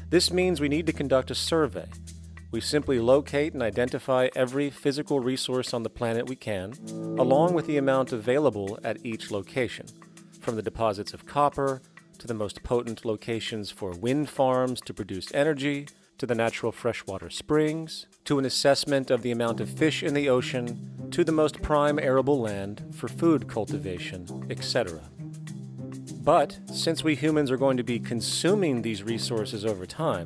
This means we need to conduct a survey. We simply locate and identify every physical resource on the planet we can, along with the amount available at each location, from the deposits of copper, to the most potent locations for wind farms to produce energy, to the natural freshwater springs, to an assessment of the amount of fish in the ocean, to the most prime arable land for food cultivation, etc. But since we humans are going to be consuming these resources over time,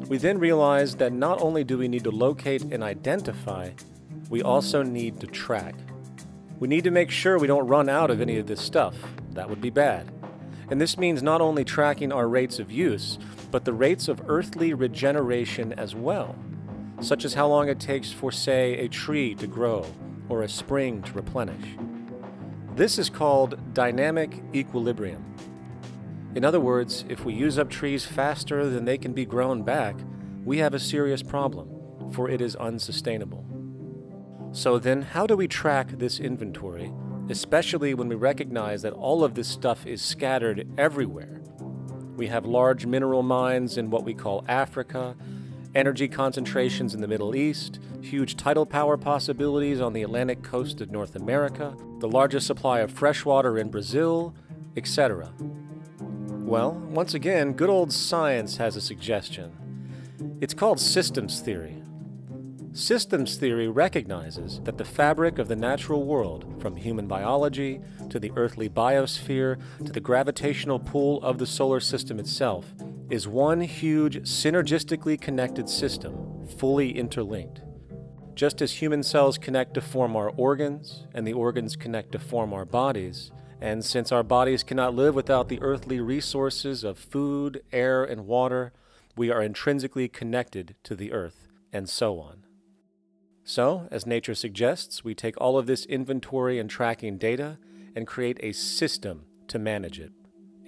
we then realize that not only do we need to locate and identify, we also need to track. We need to make sure we don't run out of any of this stuff. That would be bad. And this means not only tracking our rates of use, but the rates of earthly regeneration as well, such as how long it takes for, say, a tree to grow or a spring to replenish. This is called dynamic equilibrium. In other words, if we use up trees faster than they can be grown back, we have a serious problem, for it is unsustainable. So then, how do we track this inventory, especially when we recognize that all of this stuff is scattered everywhere? We have large mineral mines in what we call Africa, energy concentrations in the Middle East, huge tidal power possibilities on the Atlantic coast of North America, the largest supply of fresh water in Brazil, etc. Well, once again, good old science has a suggestion. It's called systems theory. Systems theory recognizes that the fabric of the natural world, from human biology to the earthly biosphere to the gravitational pull of the solar system itself, is one huge synergistically connected system, fully interlinked. Just as human cells connect to form our organs, and the organs connect to form our bodies, and since our bodies cannot live without the earthly resources of food, air, and water, we are intrinsically connected to the earth, and so on. So, as nature suggests, we take all of this inventory and tracking data and create a system to manage it.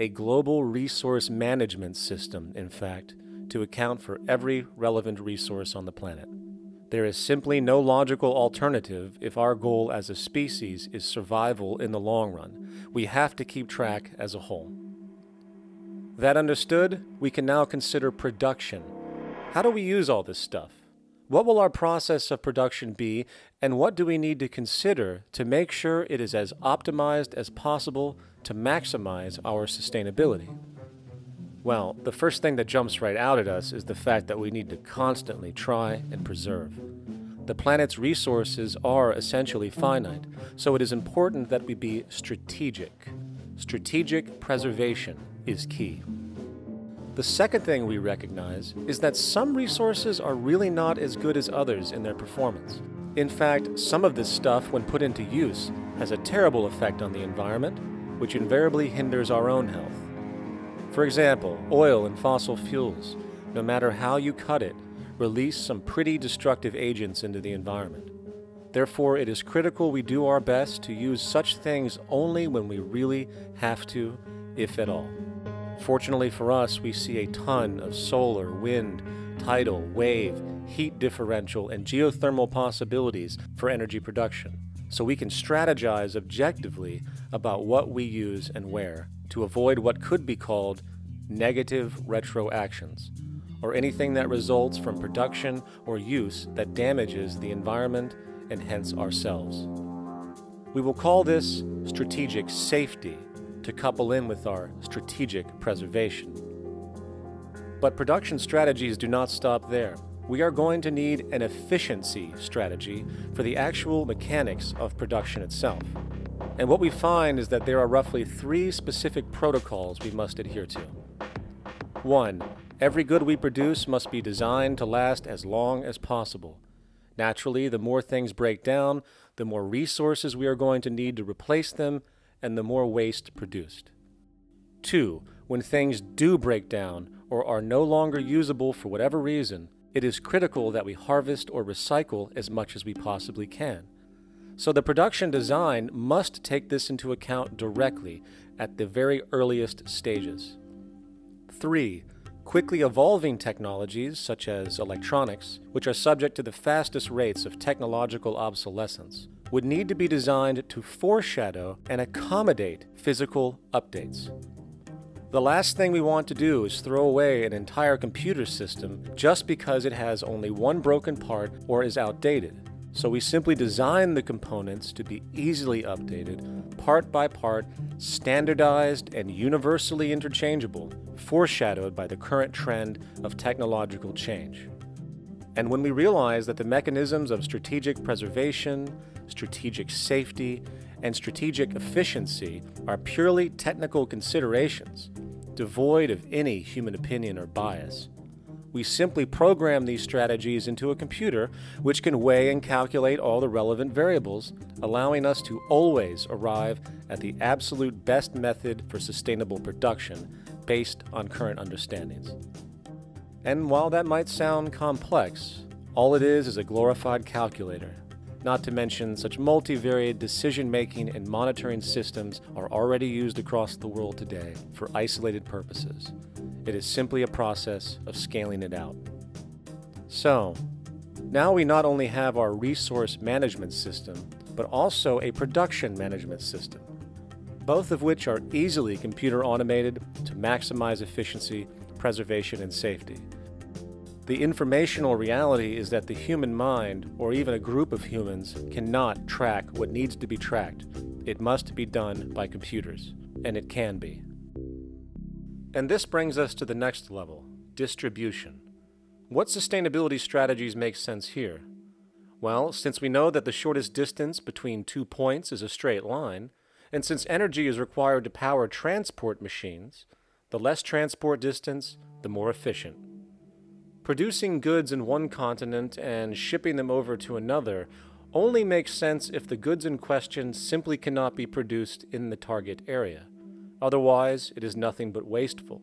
A global resource management system, in fact, to account for every relevant resource on the planet. There is simply no logical alternative if our goal as a species is survival in the long run. We have to keep track as a whole. That understood, we can now consider production. How do we use all this stuff? What will our process of production be, and what do we need to consider to make sure it is as optimized as possible to maximize our sustainability? Well, the first thing that jumps right out at us is the fact that we need to constantly try and preserve. The planet's resources are essentially finite, so it is important that we be strategic. Strategic preservation is key. The second thing we recognize is that some resources are really not as good as others in their performance. In fact, some of this stuff, when put into use, has a terrible effect on the environment, which invariably hinders our own health. For example, oil and fossil fuels, no matter how you cut it, release some pretty destructive agents into the environment. Therefore, it is critical we do our best to use such things only when we really have to, if at all. Fortunately for us, we see a ton of solar, wind, tidal, wave, heat differential, and geothermal possibilities for energy production, so we can strategize objectively about what we use and where to avoid what could be called negative retroactions, or anything that results from production or use that damages the environment and hence ourselves. We will call this strategic safety, to couple in with our strategic preservation. But production strategies do not stop there. We are going to need an efficiency strategy for the actual mechanics of production itself. And what we find is that there are roughly 3 specific protocols we must adhere to. 1. Every good we produce must be designed to last as long as possible. Naturally, the more things break down, the more resources we are going to need to replace them, and the more waste produced. 2. When things do break down or are no longer usable for whatever reason, it is critical that we harvest or recycle as much as we possibly can. So the production design must take this into account directly at the very earliest stages. 3. Quickly evolving technologies, such as electronics, which are subject to the fastest rates of technological obsolescence, would need to be designed to foreshadow and accommodate physical updates. The last thing we want to do is throw away an entire computer system just because it has only one broken part or is outdated. So we simply design the components to be easily updated, part by part, standardized and universally interchangeable, foreshadowed by the current trend of technological change. And when we realize that the mechanisms of strategic preservation, strategic safety, and strategic efficiency are purely technical considerations, devoid of any human opinion or bias, we simply program these strategies into a computer which can weigh and calculate all the relevant variables, allowing us to always arrive at the absolute best method for sustainable production based on current understandings. And while that might sound complex, all it is a glorified calculator. Not to mention, such multivariate decision-making and monitoring systems are already used across the world today for isolated purposes. It is simply a process of scaling it out. So, now we not only have our resource management system, but also a production management system, both of which are easily computer automated to maximize efficiency, preservation, and safety. The informational reality is that the human mind, or even a group of humans, cannot track what needs to be tracked. It must be done by computers, and it can be. And this brings us to the next level, distribution. What sustainability strategies make sense here? Well, since we know that the shortest distance between 2 points is a straight line, and since energy is required to power transport machines, the less transport distance, the more efficient. Producing goods in one continent and shipping them over to another only makes sense if the goods in question simply cannot be produced in the target area. Otherwise, it is nothing but wasteful.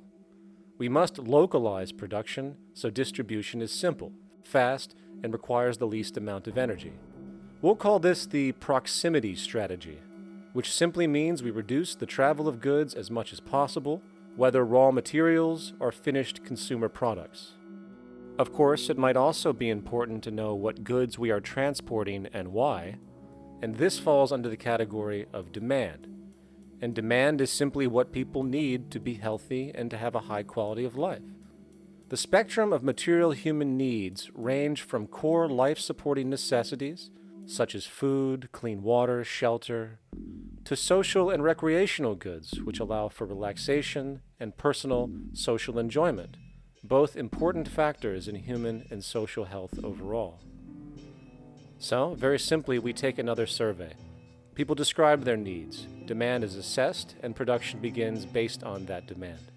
We must localize production so distribution is simple, fast, and requires the least amount of energy. We'll call this the proximity strategy, which simply means we reduce the travel of goods as much as possible, whether raw materials or finished consumer products. Of course, it might also be important to know what goods we are transporting and why, and this falls under the category of demand. And demand is simply what people need to be healthy and to have a high quality of life. The spectrum of material human needs range from core life-supporting necessities, such as food, clean water, shelter, to social and recreational goods, which allow for relaxation and personal social enjoyment, both important factors in human and social health overall. So, very simply, we take another survey. People describe their needs, demand is assessed, and production begins based on that demand.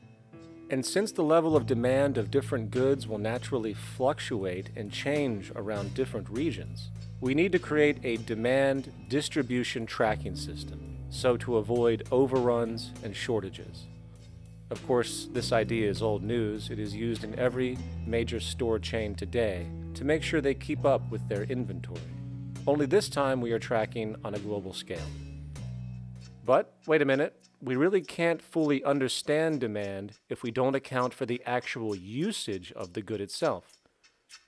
And since the level of demand of different goods will naturally fluctuate and change around different regions, we need to create a demand distribution tracking system, so to avoid overruns and shortages. Of course, this idea is old news. It is used in every major store chain today to make sure they keep up with their inventory. Only this time we are tracking on a global scale. But, wait a minute, we really can't fully understand demand if we don't account for the actual usage of the good itself.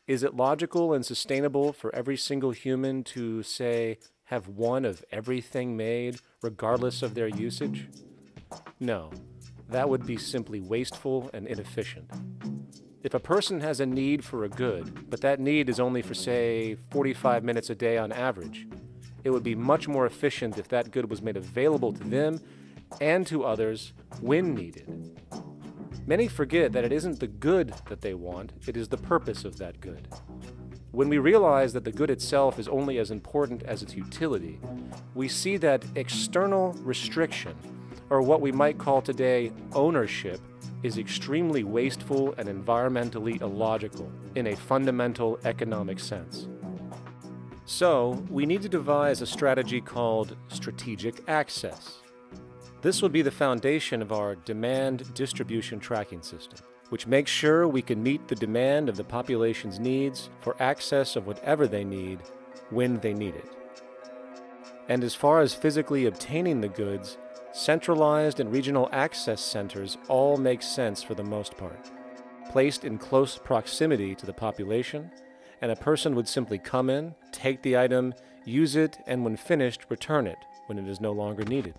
Is it logical and sustainable for every single human to, say, have one of everything made, regardless of their usage? No, that would be simply wasteful and inefficient. If a person has a need for a good, but that need is only for, say, 45 minutes a day on average, it would be much more efficient if that good was made available to them and to others when needed. Many forget that it isn't the good that they want, it is the purpose of that good. When we realize that the good itself is only as important as its utility, we see that external restriction, or what we might call today ownership, is extremely wasteful and environmentally illogical in a fundamental economic sense. So, we need to devise a strategy called strategic access. This would be the foundation of our demand distribution tracking system, which makes sure we can meet the demand of the population's needs for access of whatever they need when they need it. And as far as physically obtaining the goods, centralized and regional access centers all make sense for the most part, placed in close proximity to the population, and a person would simply come in, take the item, use it, and when finished, return it when it is no longer needed.